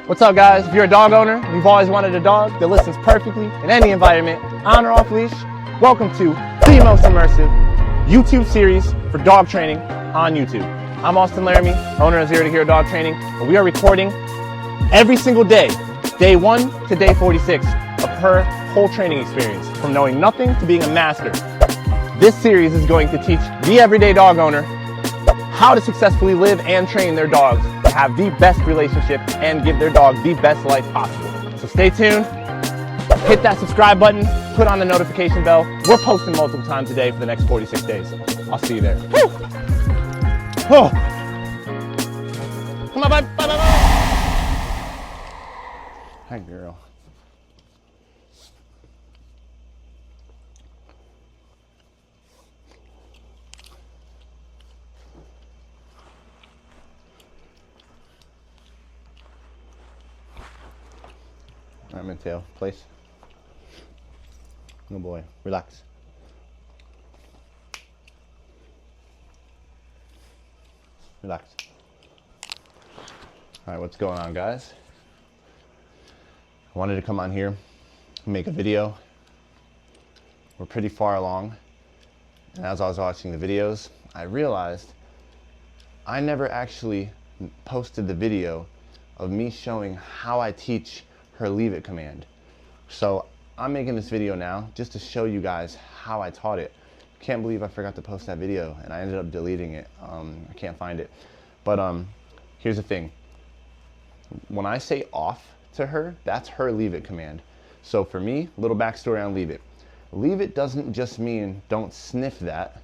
What's up, guys? If you're a dog owner and you've always wanted a dog that listens perfectly in any environment, on or off leash, welcome to the most immersive YouTube series for dog training on YouTube. I'm Austin Laramie, owner of Zero to Hero Dog Training, and we are recording every single day, day 1 to day 46 of her whole training experience, from knowing nothing to being a master. This series is going to teach the everyday dog owner how to successfully live and train their dogs to have the best relationship and give their dog the best life possible. So stay tuned, hit that subscribe button, put on the notification bell. We're posting multiple times a day for the next 46 days. I'll see you there. Woo! Oh. Come on, bye, bye, bye, bye. Hi, girl. All right, Mateo, place. Good boy, relax. Relax. All right, what's going on, guys? I wanted to come on here and make a video. We're pretty far along, and as I was watching the videos, I realized I never actually posted the video of me showing how I teach her leave it command. So I'm making this video now just to show you guys how I taught it. Can't believe I forgot to post that video and I ended up deleting it. I can't find it. But here's the thing. When I say off to her, that's her leave it command. So for me, little backstory on leave it. Leave it doesn't just mean don't sniff that.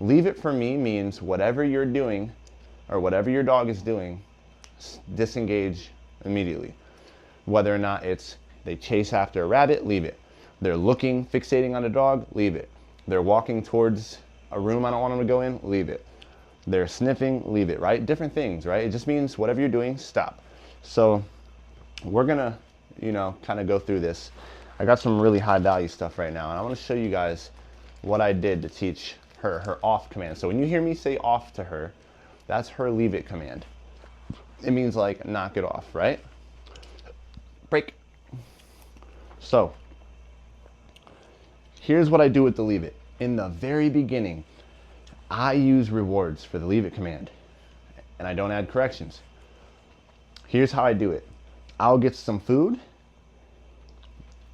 Leave it for me means whatever you're doing or whatever your dog is doing, disengage immediately. Whether or not it's they chase after a rabbit, leave it. They're looking, fixating on a dog, leave it. They're walking towards a room I don't want them to go in, leave it. They're sniffing, leave it, right? Different things, right? It just means whatever you're doing, stop. So we're gonna, kind of go through this. I got some really high value stuff right now, and I want to show you guys what I did to teach her off command. So when you hear me say off to her, that's her leave it command. It means like knock it off, right? Break. So here's what I do with the leave it. In the very beginning, I use rewards for the leave it command, and I don't add corrections. Here's how I do it. I'll get some food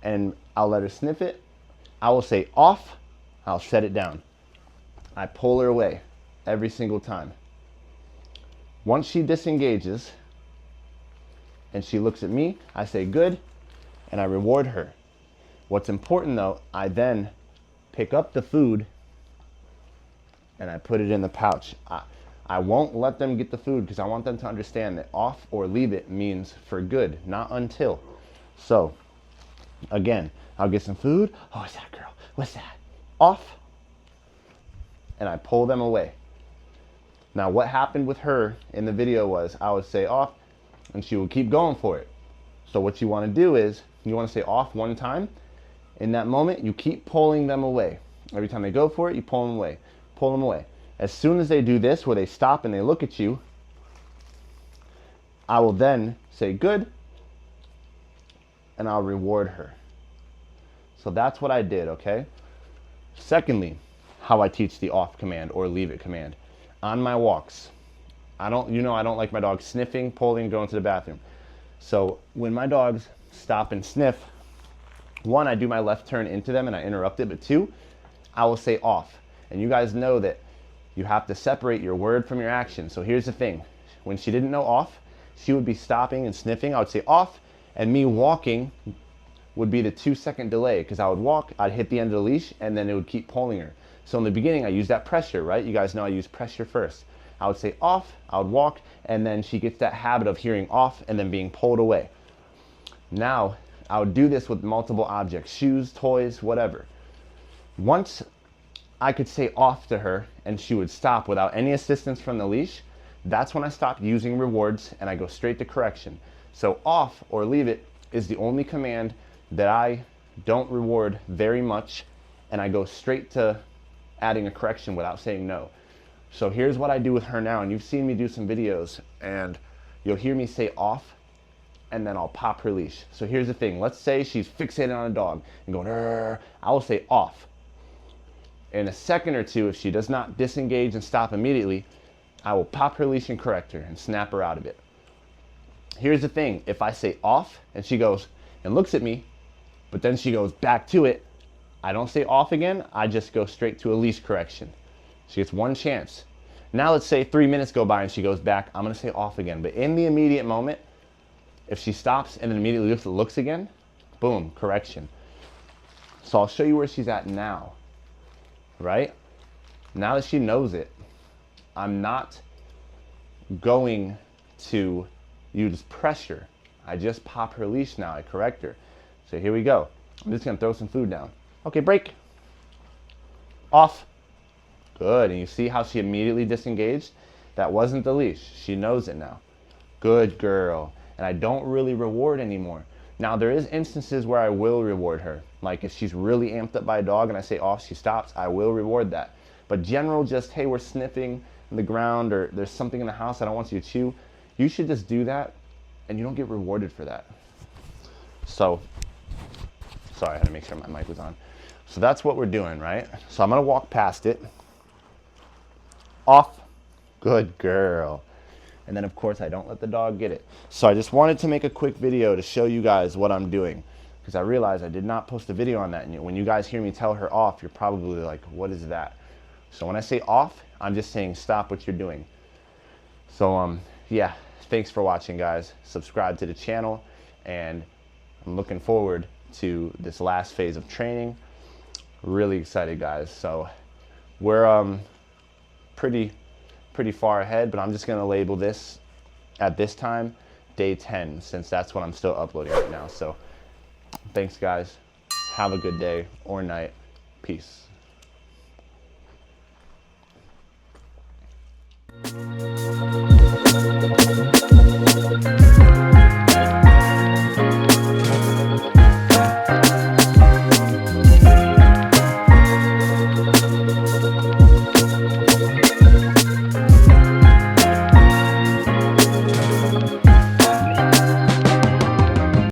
and I'll let her sniff it. I will say off, I'll set it down. I pull her away every single time. Once she disengages and she looks at me, I say good, and I reward her. What's important though, I then pick up the food and I put it in the pouch. I won't let them get the food because I want them to understand that off or leave it means for good, not until. So again, I'll get some food. Oh, what's that, girl? What's that? Off, and I pull them away. Now what happened with her in the video was I would say off and she would keep going for it. So what you want to do is you want to say off one time. In that moment, you keep pulling them away. Every time they go for it, you pull them away. Pull them away. As soon as they do this, where they stop and they look at you, I will then say good, and I'll reward her. So that's what I did, okay? Secondly, how I teach the off command or leave it command. On my walks, I don't like my dog sniffing, pulling, going to the bathroom. So when my dogs stop and sniff, one, I do my left turn into them and I interrupt it, but two, I will say off. And you guys know that you have to separate your word from your action. So here's the thing. When she didn't know off, she would be stopping and sniffing. I would say off, and me walking would be the 2-second delay because I would walk, I'd hit the end of the leash, and then it would keep pulling her. So in the beginning, I use that pressure, right? You guys know I use pressure first. I would say off, I would walk, and then she gets that habit of hearing off and then being pulled away. Now, I would do this with multiple objects, shoes, toys, whatever. Once I could say off to her and she would stop without any assistance from the leash, that's when I stopped using rewards and I go straight to correction. So off or leave it is the only command that I don't reward very much, and I go straight to adding a correction without saying no. So here's what I do with her now, and you've seen me do some videos and you'll hear me say off and then I'll pop her leash. So here's the thing. Let's say she's fixated on a dog and going, "Rrr." I will say off. In a second or two, if she does not disengage and stop immediately, I will pop her leash and correct her and snap her out of it. Here's the thing. If I say off and she goes and looks at me, but then she goes back to it, I don't say off again. I just go straight to a leash correction. She gets one chance. Now let's say 3 minutes go by and she goes back. I'm going to say off again. But in the immediate moment, if she stops and then immediately looks again, boom, correction. So I'll show you where she's at now, right? Now that she knows it, I'm not going to use pressure. I just pop her leash now. I correct her. So here we go. I'm just going to throw some food down. Okay, break. Off. Good. And you see how she immediately disengaged? That wasn't the leash. She knows it now. Good girl. And I don't really reward anymore. Now, there is instances where I will reward her. Like if she's really amped up by a dog and I say off, she stops, I will reward that. But general just, hey, we're sniffing in the ground or there's something in the house I don't want you to chew, you should just do that and you don't get rewarded for that. So, sorry, I had to make sure my mic was on. So that's what we're doing, right? So I'm going to walk past it. Off. Good girl. And then, of course, I don't let the dog get it. So I just wanted to make a quick video to show you guys what I'm doing. Because I realized I did not post a video on that. And when you guys hear me tell her off, you're probably like, what is that? So when I say off, I'm just saying stop what you're doing. So, yeah, thanks for watching, guys. Subscribe to the channel. And I'm looking forward to this last phase of training. Really excited, guys. So we're pretty far ahead, but I'm just going to label this at this time day 10, since that's what I'm still uploading right now. So thanks, guys. Have a good day or night. Peace.